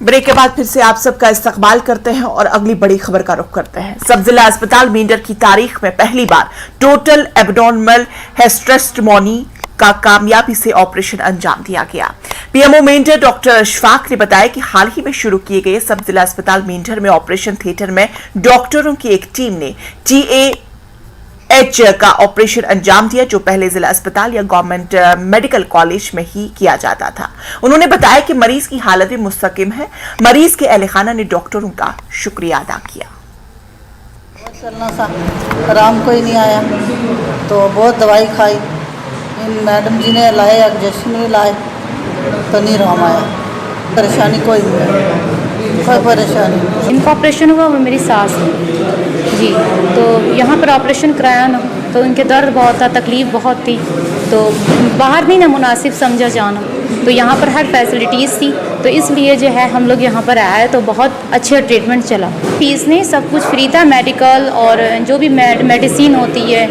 Break के बाद फिर से आप सबका इस्तकबाल करते हैं और अगली बड़ी खबर का रुख करते हैं। सब जिला अस्पताल मेंढर की तारीख में पहली बार टोटल एब्डोमिनल hysterectomy का कामयाबी से ऑपरेशन अंजाम दिया गया। पीएमओ मेंढर डॉक्टर अशफाक ने बताया कि हाल ही में शुरू किए गए सब जिला अस्पताल मेंढर में ऑपरेशन थिएटर में डॉक्टरों की एक टीम ने TAH का ऑपरेशन अंजाम दिया, जो पहले जिला अस्पताल या गवर्नमेंट मेडिकल कॉलेज में ही किया जाता था। उन्होंने बताया कि मरीज की हालत मुस्तकिम है। मरीज के अहले खाना ने डॉक्टरों का शुक्रिया अदा किया। चलना सा आराम कोई नहीं आया तो बहुत दवाई खाई, इन मैडम जी ने लाए, इंजेक्शन भी लाए तो नहीं आराम आया। परेशानी कोई नहीं, कोई परेशानी नहीं। इनका ऑपरेशन हुआ वो मेरी सास जी, तो यहाँ पर ऑपरेशन कराया ना तो इनके दर्द बहुत था, तकलीफ़ बहुत थी, तो बाहर नहीं ना मुनासिब समझा जाना, तो यहाँ पर हर फैसिलिटीज़ थी, तो इसलिए जो है हम लोग यहाँ पर आए तो बहुत अच्छे ट्रीटमेंट चला। फीस नहीं, सब कुछ फ्री था, मेडिकल और जो भी मेडिसिन होती है,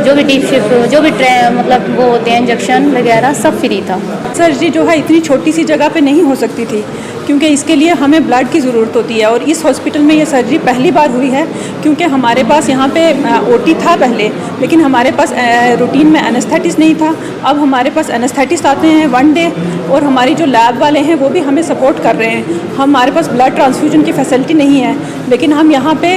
जो भी डीप शिफ्ट, जो भी मतलब वो होते हैं इंजेक्शन वगैरह सब फ्री था। सर्जरी जो है इतनी छोटी सी जगह पे नहीं हो सकती थी, क्योंकि इसके लिए हमें ब्लड की ज़रूरत होती है और इस हॉस्पिटल में ये सर्जरी पहली बार हुई है, क्योंकि हमारे पास यहाँ पे OT था पहले, लेकिन हमारे पास रूटीन में एनेस्थेटिस्ट नहीं था। अब हमारे पास एनेस्थेटिस्ट आते हैं 1 डे और हमारी जो लैब वाले हैं वो भी हमें सपोर्ट कर रहे हैं। हमारे पास ब्लड ट्रांसफ्यूजन की फैसिलिटी नहीं है, लेकिन हम यहाँ पे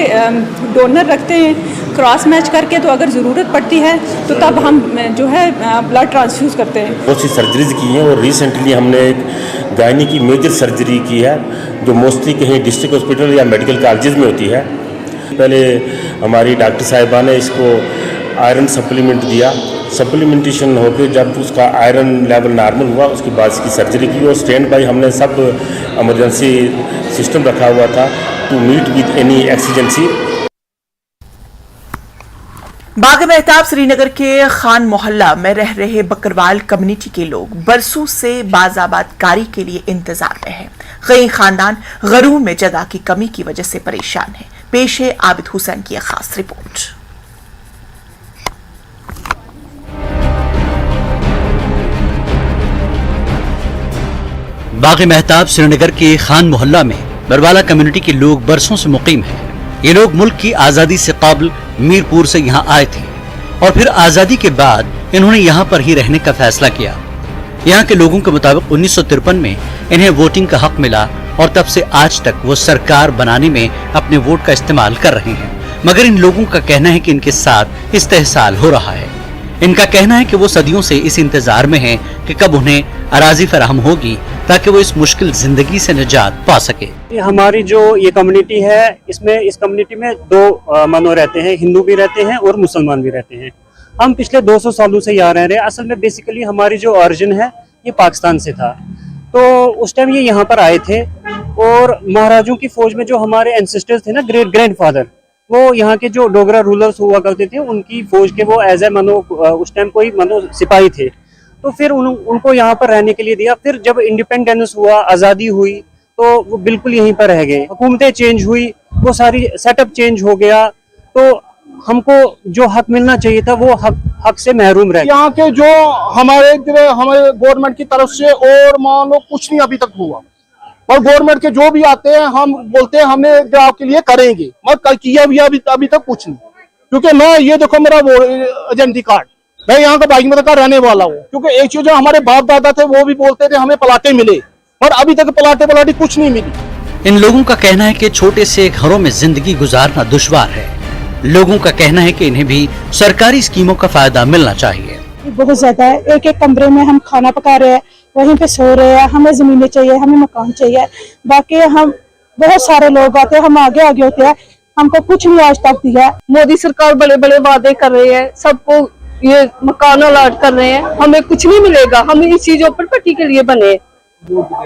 डोनर रखते हैं क्रॉस मैच करके, तो अगर ज़रूरत पड़ती है तो तब हम जो है ब्लड ट्रांसफ्यूज़ करते हैं। बहुत सी सर्जरीज की हैं और रिसेंटली हमने एक गायनी की मेजर सर्जरी की है, जो मोस्टली कहीं डिस्ट्रिक्ट हॉस्पिटल या मेडिकल कॉलेजेस में होती है। पहले हमारी डॉक्टर साहिबा ने इसको आयरन सप्लीमेंट दिया, सप्लीमेंटेशन होकर जब उसका आयरन लेवल नॉर्मल हुआ उसके बाद इसकी सर्जरी की और स्टैंड बाई हमने सब इमरजेंसी सिस्टम रखा हुआ था to meet with any exigency. Bagh Mehtab Srinagar के खान मोहल्ला में रह रहे बकरवाल कम्युनिटी के लोग बरसों से बाजाबादकारी के लिए इंतजार में हैं। कई खानदान गरूर में जगह की कमी की वजह से परेशान हैं। पेश है आबिद हुसैन की खास रिपोर्ट। बाग मेहताब श्रीनगर के खान मोहल्ला में बरवाला कम्युनिटी के लोग बरसों से मुकीम हैं। ये लोग मुल्क की आज़ादी से कबल मीरपुर से यहाँ आए थे और फिर आज़ादी के बाद इन्होंने यहाँ पर ही रहने का फैसला किया। यहाँ के लोगों के मुताबिक 1953 में इन्हें वोटिंग का हक मिला और तब से आज तक वो सरकार बनाने में अपने वोट का इस्तेमाल कर रहे हैं, मगर इन लोगों का कहना है कि इनके साथ इस्तेहसाल हो रहा है। इनका कहना है कि वो सदियों से इस इंतजार में हैं कि कब उन्हें अराजी फराहम होगी ताकि वो इस मुश्किल जिंदगी से निजात पा सके। हमारी जो ये कम्युनिटी है, इसमें इस कम्युनिटी में 2 मनो रहते हैं, हिंदू भी रहते हैं और मुसलमान भी रहते हैं। हम पिछले 200 सालों से यहाँ रह रहे हैं। असल में बेसिकली हमारी जो ओरिजिन है ये पाकिस्तान से था, तो उस टाइम ये यहाँ पर आए थे और महाराजों की फौज में जो हमारे एंसेस्टर्स थे ना, ग्रेट ग्रैंडफादर, वो यहाँ के जो डोगरा रूलर्स हुआ करते थे, उनकी फौज के वो एज ए मनो उस टाइम कोई मनो सिपाही थे, तो फिर उनको यहाँ पर रहने के लिए दिया। फिर जब इंडिपेंडेंस हुआ, आज़ादी हुई, तो वो बिल्कुल यहीं पर रह गए। हुकूमतें चेंज हुई, वो सारी सेटअप चेंज हो गया, तो हमको जो हक मिलना चाहिए था वो हक से महरूम रह गए। यहाँ के जो हमारे गवर्नमेंट की तरफ से और मान लो कुछ नहीं अभी तक हुआ, और गवर्नमेंट के जो भी आते हैं हम बोलते हैं हमने आपके लिए करेंगे, मगर कल किया भी अभी तक कुछ नहीं। क्योंकि मैं ये देखो मेरा वो आइडेंटिटी कार्ड, मैं यहाँ का बागमती का रहने वाला हूँ। क्योंकि एक चीज जो हमारे बाप दादा थे वो भी बोलते थे हमें पलाटे मिले, और अभी तक पलाटे कुछ नहीं मिली। इन लोगों का कहना है कि छोटे से घरों में जिंदगी गुजारना दुश्वार है। लोगों का कहना है कि इन्हें भी सरकारी स्कीमों का फायदा मिलना चाहिए। बहुत ज्यादा है, एक खामरे में हम खाना पका रहे हैं, वहीं पे सो रहे हैं। हमें जमीनें चाहिए, हमें मकान चाहिए। बाकी हम बहुत सारे लोग आते हैं, हम आगे होते हैं, हमको कुछ नहीं आज तक दिया। मोदी सरकार बड़े बड़े वादे कर रहे हैं, सबको ये मकान अलॉट कर रहे हैं, हमें कुछ नहीं मिलेगा। हम इस चीजों पर पट्टी के लिए बने,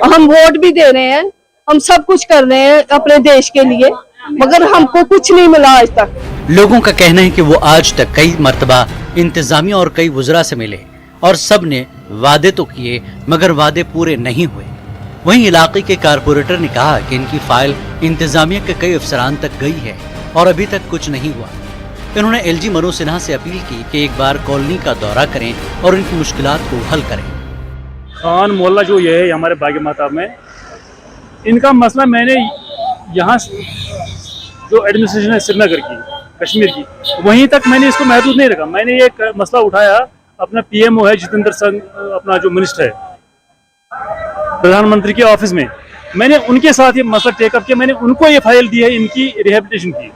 हम वोट भी दे रहे हैं, हम सब कुछ कर रहे हैं अपने देश के लिए, मगर हमको कुछ नहीं मिला आज तक। लोगों का कहना है कि वो आज तक कई मर्तबा इंतजामिया और कई वुज़रा से मिले और सब ने वादे तो किए मगर वादे पूरे नहीं हुए। वहीं इलाके के कारपोरेटर ने कहा कि इनकी फाइल इंतजामिया के कई अफसरान तक गई है और अभी तक कुछ नहीं हुआ। इन्होंने LG मनु सिन्हा से अपील की कि एक बार कॉलोनी का दौरा करें और इनकी मुश्किलात को हल करें। खान मोहल्ला जो ये है हमारे बाग मेहताब में, इनका मसला मैंने यहाँ जो एडमिनिस्ट्रेशन है श्रीनगर की, कश्मीर की, वहीं तक मैंने इसको महदूद नहीं रखा। मैंने ये मसला उठाया, अपना पीएमओ है जितेंद्र सिंह, अपना जो मिनिस्टर है प्रधानमंत्री के ऑफिस में, मैंने उनके साथ ये मसला टेकअप किया। मैंने उनको ये फाइल दी है इनकी रिहेबिलिटेशन की।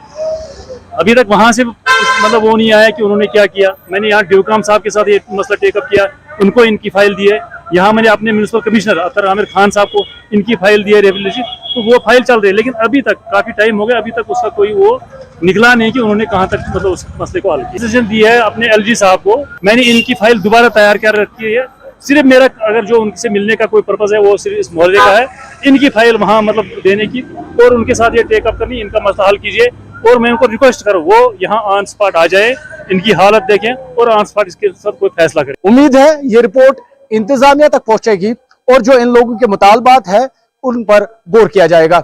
अभी तक वहां से मतलब वो नहीं आया कि उन्होंने क्या किया। मैंने यहाँ ड्यूकाम साहब के साथ ये मसला टेकअप किया, उनको इनकी फाइल दी है। यहाँ मैंने अपने म्यूनिसिपल कमिश्नर अख्तर आमिर खान साहब को इनकी फाइल दी है रिहेबिलिटेशन, तो वो फाइल चल रही है। लेकिन अभी तक काफी टाइम हो गया, अभी तक उसका कोई वो निकला नहीं कि उन्होंने कहाँ तक मतलब उस मसले को हल किया। डिसीजन दी है अपने एलजी साहब को, मैंने इनकी फाइल दोबारा तैयार कर रखी है। सिर्फ मेरा अगर जो उनसे मिलने का कोई पर्पज है वो सिर्फ इस मोहल्ले का है, इनकी फाइल वहाँ मतलब देने की और उनके साथ ये टेकअप करनी, इनका मसला हल कीजिए। और मैं उनको रिक्वेस्ट करूँ वो यहाँ ऑन स्पॉट आ जाए, इनकी हालत देखें और ऑन स्पॉट इसके साथ कोई फैसला करें। उम्मीद है ये रिपोर्ट इंतजामिया तक पहुंचेगी और जो इन लोगों के मुतालबात है उन पर गौर किया जाएगा।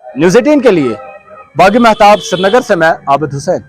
न्यूज़ 18 के लिए बागी महताब, श्रीनगर से मैं आबिद हुसैन।